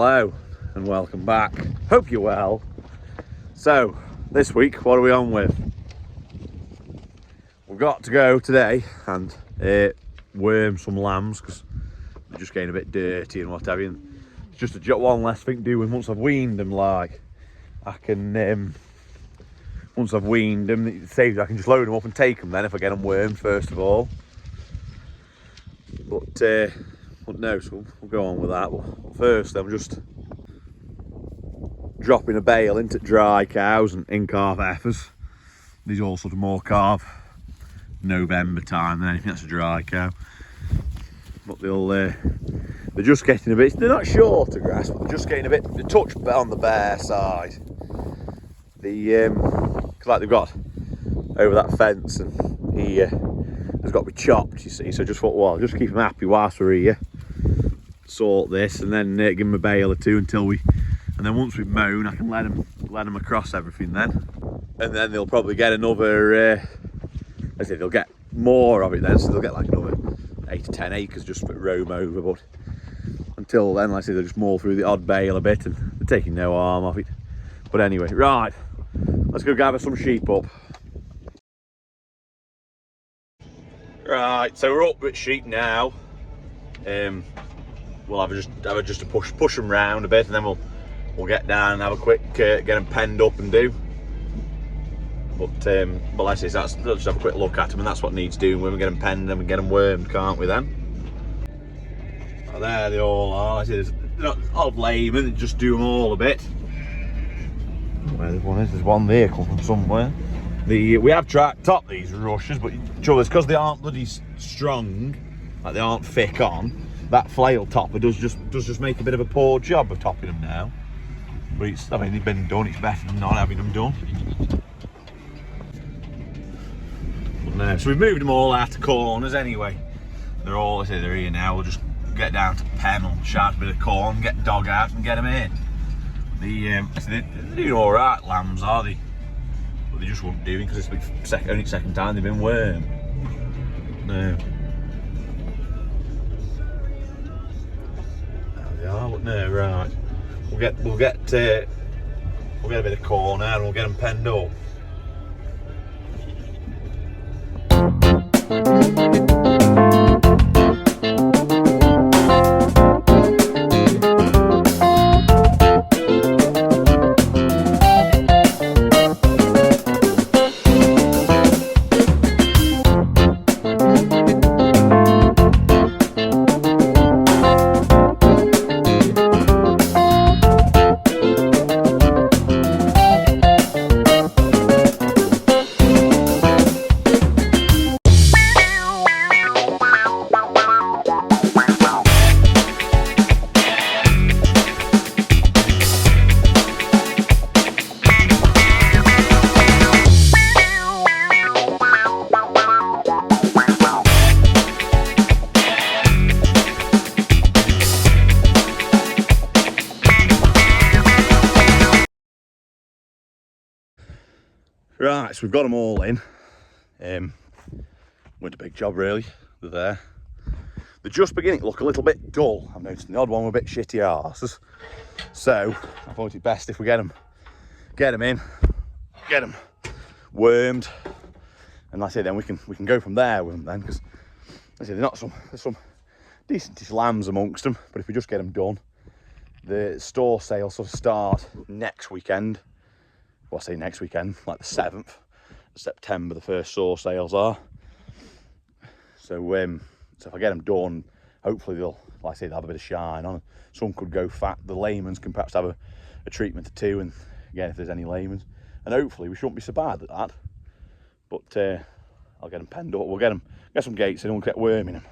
Hello and welcome back. Hope you're well. So this week, what are we on with? We've got to go today and worm some lambs because they're just getting a bit dirty and whatever. And it's just one less thing to do. And once I've weaned them, like I can, once I've weaned them, it saves. I can just load them up and take them. Then if I get them wormed first of all. But no, so we'll go on with that. But first, I'm just dropping a bale into dry cows and in-calf heifers. These are all sort of more calf November time than anything that's a dry cow. But they're just getting a bit, they're not short of grass, but they're just getting a touch on the bare side. Cause like they've got over that fence and he has got to be chopped, you see. So I just thought, well, just keep them happy whilst we're here. Sort this and then give them a bale or two until and then once we've mown, I can let them across everything then. And then they'll probably get another, I say they'll get more of it then, so they'll get like another 8 to 10 acres just for roam over. But until then, like I say, they'll just maul through the odd bale a bit and they're taking no harm off it. But anyway, right, let's go gather some sheep up. Right, so we're up with sheep now. We'll have just a push them round a bit, and then we'll get down and have a quick get them penned up and do. But let's just have a quick look at them, and that's what needs doing. When we get them penned and we get them wormed, can't we then? Oh, there they all are. I say they're not odd laymen, they just do them all a bit. Where there's one is, there's one there come from somewhere. We have tried to top these rushes, but trouble is because they aren't bloody strong, like they aren't thick on. That flail topper does just make a bit of a poor job of topping them now. But I mean, they've been done. It's better than not having them done. But no, so we've moved them all out to corners anyway. They're here now. We'll just get down to pen, shout a bit of corn, get the dog out, and get them in. They're doing all right, lambs, are they? But they just won't do it because it's the only second time they've been wormed. No. Oh, but no, right. We'll get a bit of corn out and we'll get them penned up. Right, so we've got them all in. Went a big job really. They're there. They're just beginning to look a little bit dull. I've noticed the odd one with a bit shitty arses. So I thought it best if we get them in, get them wormed, and like I say, then we can go from there with them then, because I say there's some decentish lambs amongst them. But if we just get them done, the store sales sort of start next weekend. Well, I say next weekend, like the 7th of September, the first store sales are. So, so if I get them done, hopefully they'll, like I say, they'll have a bit of shine on. Some could go fat. The layman's can perhaps have a treatment or two, and again, if there's any layman's, and hopefully we shouldn't be so bad at that. But I'll get them penned up. We'll get some gates in, and we'll get worming them.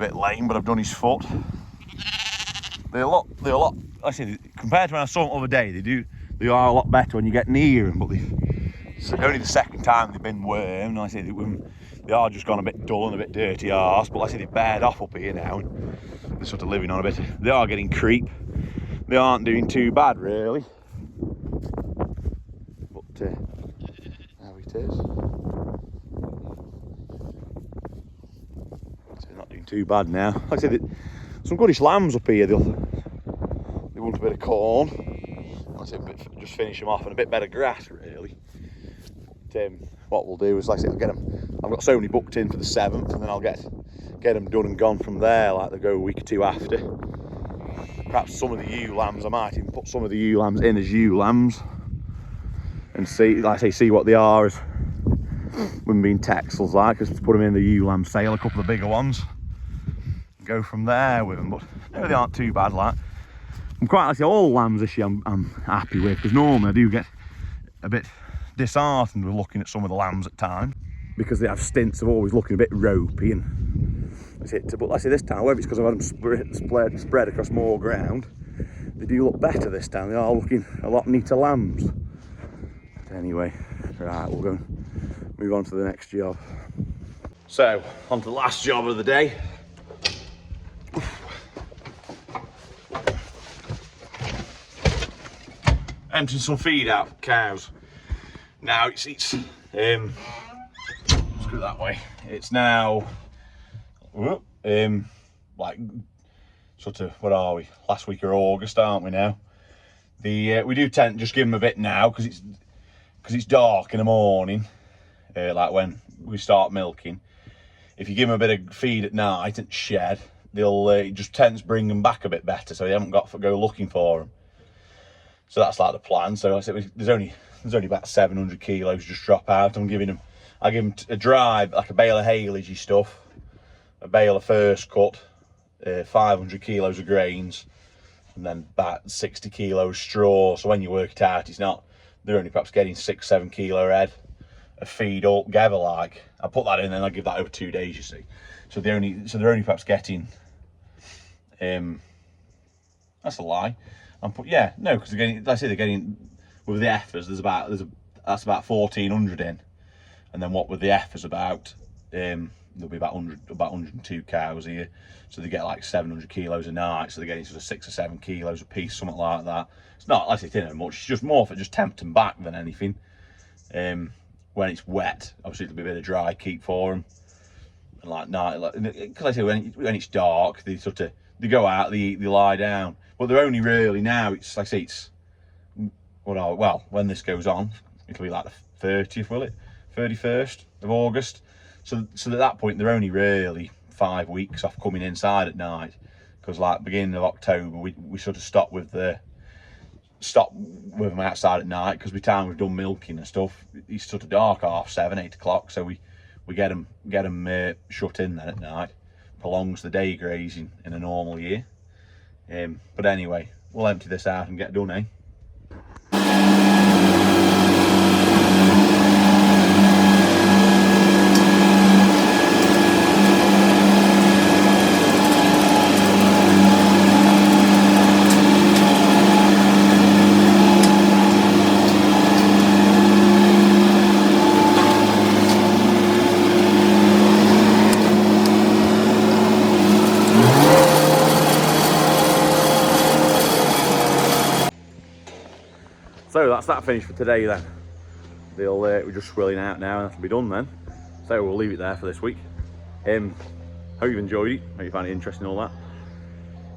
bit lame, but I've done his foot. They're a lot, I say, compared to when I saw them the other day, they are a lot better when you get near them, but it's only the second time they've been wormed. I say they are just gone a bit dull and a bit dirty arse, but like I say, they've bared off up here now, and they're sort of living on a bit. They are getting creep. They aren't doing too bad, really. But there it is. So they're not doing too bad now. Like I said, some goodish lambs up here. They want a bit of corn. Like I said, just finish them off and a bit better grass, really. But, what we'll do is, like I said, I'll get them. I've got so many booked in for the 7th, and then I'll get them done and gone from there. Like they'll go a week or two after. Perhaps some of the ewe lambs, I might even put some of the ewe lambs in as ewe lambs, and see, like I say, see what they are as when being texels, like, just put them in the ewe lamb sale, a couple of bigger ones. Go from there with them, but no, they aren't too bad. Like, I'm quite, like I say, all lambs this year I'm happy with, because normally I do get a bit disheartened with looking at some of the lambs at times, because they have stints of always looking a bit ropey, and that's it. But like I say, this time, whether it's because I've had them spread across more ground, they do look better this time. They are looking a lot neater lambs. But anyway, right, we'll go and move on to the next job. So, on to the last job of the day. Emptying some feed out for cows. Now it's let's go that way. It's now like sort of, what are we? Last week of August, aren't we now? We do tend to just give them a bit now because it's dark in the morning. Like when we start milking, if you give them a bit of feed at night and shed, it just tends to bring them back a bit better, so you haven't got to go looking for them. So that's like the plan. So I said there's only about 700 kilos just drop out. I give them a dry, like a bale of haylagey stuff, a bale of first cut, 500 kilos of grains, and then about 60 kilos straw. So when you work it out, they're only perhaps getting 6-7 kilo head of feed altogether. Like, I put that in, and I give that over 2 days, you see. So they're only perhaps getting, that's a lie. Because they're getting, like I say, they're getting, with the heifers, that's about 1,400 in, and then what with the heifers about, there'll be about 102 cows here, so they get like 700 kilos a night, so they're getting sort of 6 or 7 kilos a piece, something like that. It's not, like I say, much, it's just more for just tempting back than anything. When it's wet, obviously it'll be a bit of dry keep for them, and like night, because I say when it's dark, they go out, they eat, they lie down. But they're only really now, it's like I say, when this goes on, it'll be like the 30th, will it? 31st of August. So at that point, they're only really 5 weeks off coming inside at night. Because like beginning of October, we sort of stop with them outside at night, because by the time we've done milking and stuff, it's sort of dark, 7:30, 8 o'clock. So we get them shut in then at night. Prolongs the day grazing in a normal year. But anyway, we'll empty this out and get done, eh? So that's that finished for today then. We're just swilling out now and that'll be done then. So we'll leave it there for this week. Hope you've enjoyed it, hope you find it interesting and all that.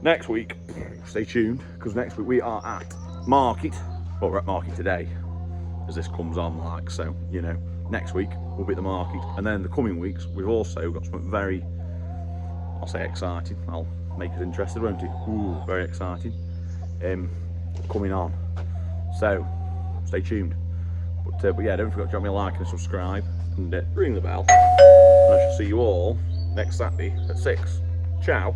Next week, stay tuned, because next week we are at market. Well, we're at market today as this comes on, like, so, you know, next week we'll be at the market. And then the coming weeks, we've also got something very, I'll say exciting. I'll make us interested, won't it? Ooh, very exciting. Coming on. So, stay tuned. But yeah, don't forget to drop me a like and subscribe, and ring the bell. And I shall see you all next Saturday at 6. Ciao.